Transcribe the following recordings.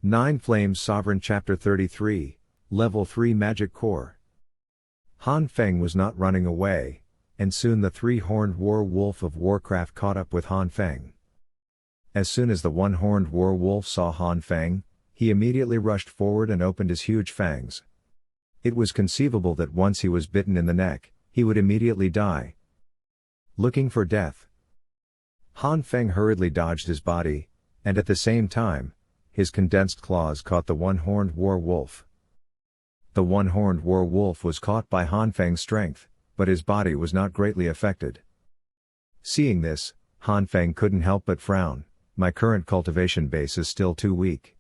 Nine Flames Sovereign Chapter 33, Level 3 Magic Core. Han Feng was not running away, and soon the three-horned war-wolf of Warcraft caught up with Han Feng. As soon as the one-horned war-wolf saw Han Feng, he immediately rushed forward and opened his huge fangs. It was conceivable that once he was bitten in the neck, he would immediately die. Looking for death, Han Feng hurriedly dodged his body, and at the same time, his condensed claws caught the one-horned war-wolf. The one-horned war-wolf was caught by Han Feng's strength, but his body was not greatly affected. Seeing this, Han Feng couldn't help but frown. My current cultivation base is still too weak.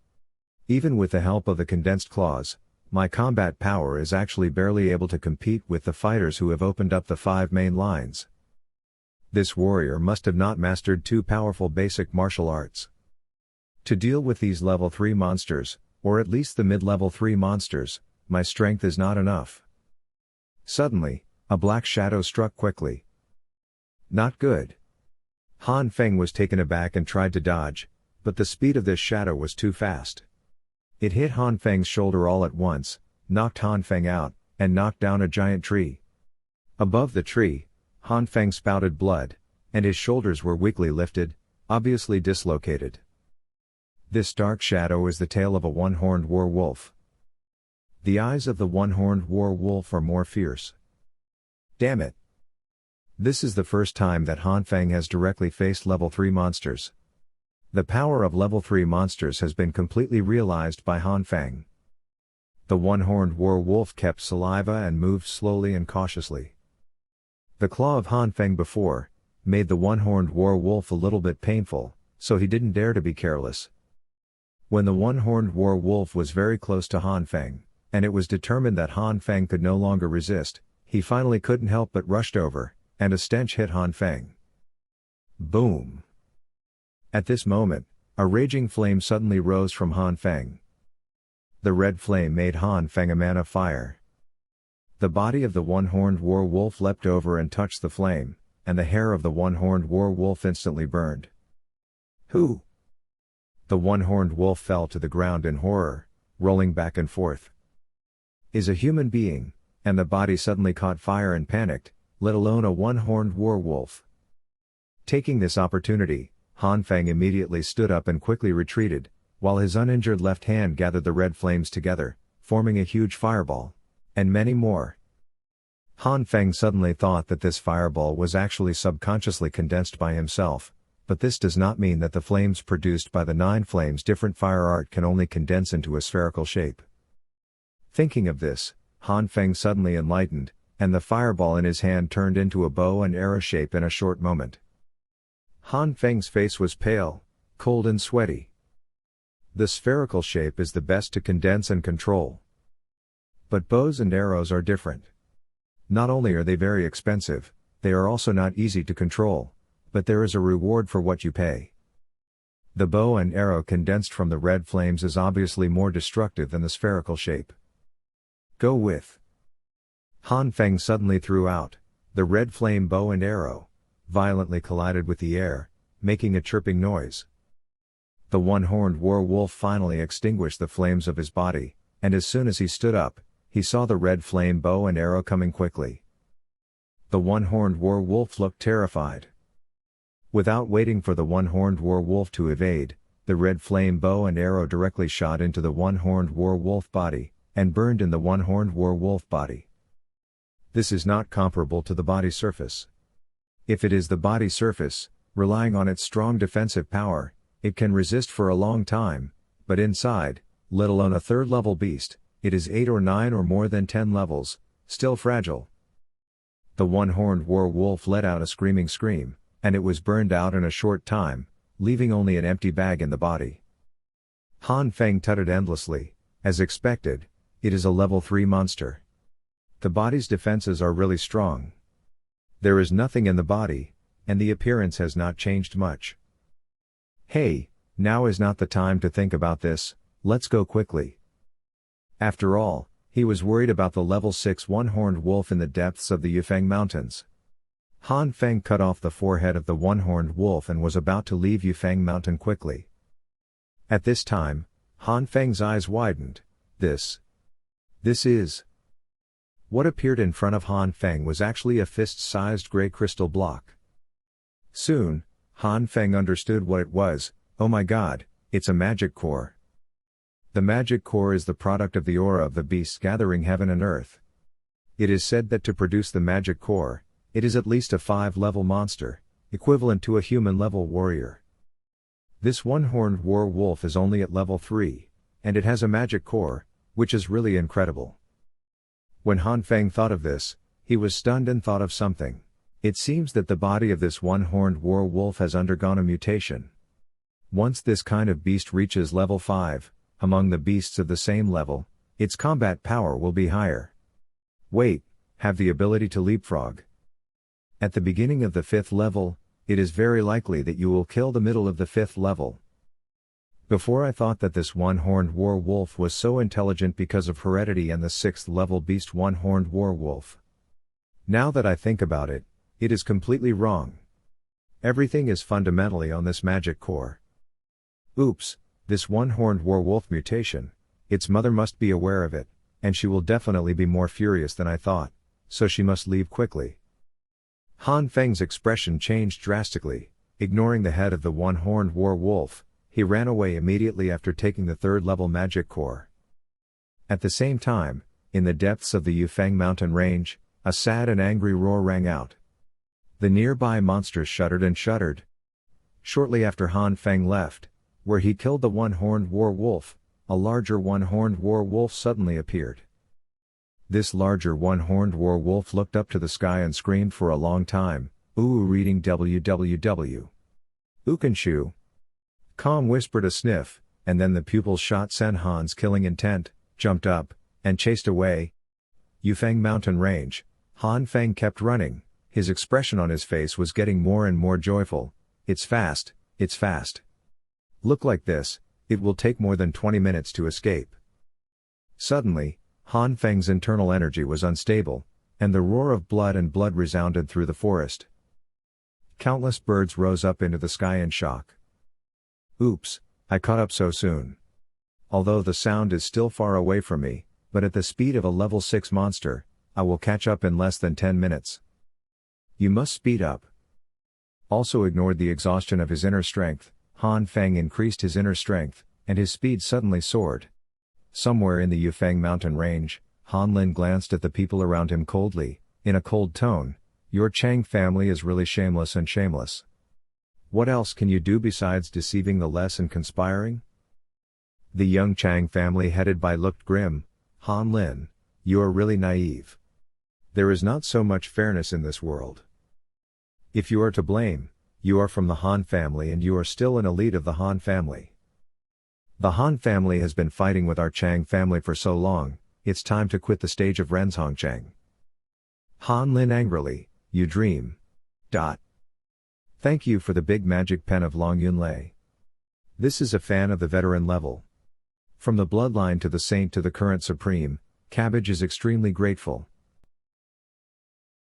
Even with the help of the condensed claws, my combat power is actually barely able to compete with the fighters who have opened up the 5 main lines. This warrior must have not mastered 2 powerful basic martial arts. To deal with these level 3 monsters, or at least the mid-level 3 monsters, my strength is not enough. Suddenly, a black shadow struck quickly. Not good. Han Feng was taken aback and tried to dodge, but the speed of this shadow was too fast. It hit Han Feng's shoulder all at once, knocked Han Feng out, and knocked down a giant tree. Above the tree, Han Feng spouted blood, and his shoulders were weakly lifted, obviously dislocated. This dark shadow is the tail of a one-horned war-wolf. The eyes of the one-horned war-wolf are more fierce. Damn it! This is the first time that Han Feng has directly faced level 3 monsters. The power of level 3 monsters has been completely realized by Han Feng. The one-horned war-wolf kept saliva and moved slowly and cautiously. The claw of Han Feng before made the one-horned war-wolf a little bit painful, so he didn't dare to be careless. When the one-horned war-wolf was very close to Han Feng, and it was determined that Han Feng could no longer resist, he finally couldn't help but rushed over, and a stench hit Han Feng. Boom! At this moment, a raging flame suddenly rose from Han Feng. The red flame made Han Feng a man of fire. The body of the one-horned war-wolf leapt over and touched the flame, and the hair of the one-horned war-wolf instantly burned. Who? The one-horned wolf fell to the ground in horror, rolling back and forth. Is a human being, and the body suddenly caught fire and panicked, let alone a one-horned war-wolf. Taking this opportunity, Han Feng immediately stood up and quickly retreated, while his uninjured left hand gathered the red flames together, forming a huge fireball. And many more. Han Feng suddenly thought that this fireball was actually subconsciously condensed by himself, but this does not mean that the flames produced by the 9 flames different fire art can only condense into a spherical shape. Thinking of this, Han Feng suddenly enlightened, and the fireball in his hand turned into a bow and arrow shape in a short moment. Han Feng's face was pale, cold and sweaty. The spherical shape is the best to condense and control. But bows and arrows are different. Not only are they very expensive, they are also not easy to control, but there is a reward for what you pay. The bow and arrow condensed from the red flames is obviously more destructive than the spherical shape. Go with. Han Feng suddenly threw out. The red flame bow and arrow violently collided with the air, making a chirping noise. The one-horned war-wolf finally extinguished the flames of his body, and as soon as he stood up, he saw the red flame bow and arrow coming quickly. The one-horned war-wolf looked terrified. Without waiting for the one-horned war-wolf to evade, the red flame bow and arrow directly shot into the one-horned war-wolf body, and burned in the one-horned war-wolf body. This is not comparable to the body surface. If it is the body surface, relying on its strong defensive power, it can resist for a long time, but inside, let alone a 3rd level beast, it is 8 or 9 or more than 10 levels, still fragile. The one-horned war-wolf let out a screaming scream, and it was burned out in a short time, leaving only an empty bag in the body. Han Feng tutted endlessly. As expected, it is a level 3 monster. The body's defenses are really strong. There is nothing in the body, and the appearance has not changed much. Hey, now is not the time to think about this, let's go quickly. After all, he was worried about the level 6 one-horned wolf in the depths of the Yufeng Mountains. Han Feng cut off the forehead of the one-horned wolf and was about to leave Yufeng Mountain quickly. At this time, Han Feng's eyes widened. This is. What appeared in front of Han Feng was actually a fist-sized gray crystal block. Soon, Han Feng understood what it was. Oh my god, it's a magic core. The magic core is the product of the aura of the beasts gathering heaven and earth. It is said that to produce the magic core, it is at least a 5-level monster, equivalent to a human-level warrior. This one-horned war wolf is only at level 3, and it has a magic core, which is really incredible. When Han Feng thought of this, he was stunned and thought of something. It seems that the body of this one-horned war wolf has undergone a mutation. Once this kind of beast reaches level 5, among the beasts of the same level, its combat power will be higher. Wait, have the ability to leapfrog. At the beginning of the 5th level, it is very likely that you will kill the middle of the 5th level. Before I thought that this one-horned war wolf was so intelligent because of heredity and the 6th level beast one-horned war wolf. Now that I think about it, it is completely wrong. Everything is fundamentally on this magic core. Oops, this one-horned war wolf mutation, its mother must be aware of it, and she will definitely be more furious than I thought, so she must leave quickly. Han Feng's expression changed drastically. Ignoring the head of the one-horned war wolf, he ran away immediately after taking the 3rd level magic core. At the same time, in the depths of the Yufeng mountain range, a sad and angry roar rang out. The nearby monsters shuddered and shuddered. Shortly after Han Feng left, where he killed the one-horned war wolf, a larger one-horned war wolf suddenly appeared. This larger one-horned war wolf looked up to the sky and screamed for a long time, "Ooh," reading www. Ukanshu. Calm whispered a sniff, and then the pupils shot Sen Han's killing intent, jumped up, and chased away. Yufeng mountain range, Han Feng kept running, his expression on his face was getting more and more joyful. It's fast, it's fast. Look like this, it will take more than 20 minutes to escape. Suddenly, Han Feng's internal energy was unstable, and the roar of blood and blood resounded through the forest. Countless birds rose up into the sky in shock. Oops, I caught up so soon. Although the sound is still far away from me, but at the speed of a level 6 monster, I will catch up in less than 10 minutes. You must speed up. Also ignored the exhaustion of his inner strength, Han Feng increased his inner strength, and his speed suddenly soared. Somewhere in the Yufeng mountain range, Han Lin glanced at the people around him coldly, in a cold tone. Your Chang family is really shameless and shameless. What else can you do besides deceiving the less and conspiring? The young Chang family headed by looked grim. Han Lin, you are really naive. There is not so much fairness in this world. If you are to blame, you are from the Han family and you are still an elite of the Han family. The Han family has been fighting with our Chang family for so long, it's time to quit the stage of Renzhong Chang. Han Lin angrily, you dream. Thank you for the big magic pen of Long Yunlei. This is a fan of the veteran level. From the bloodline to the saint to the current supreme, Cabbage is extremely grateful.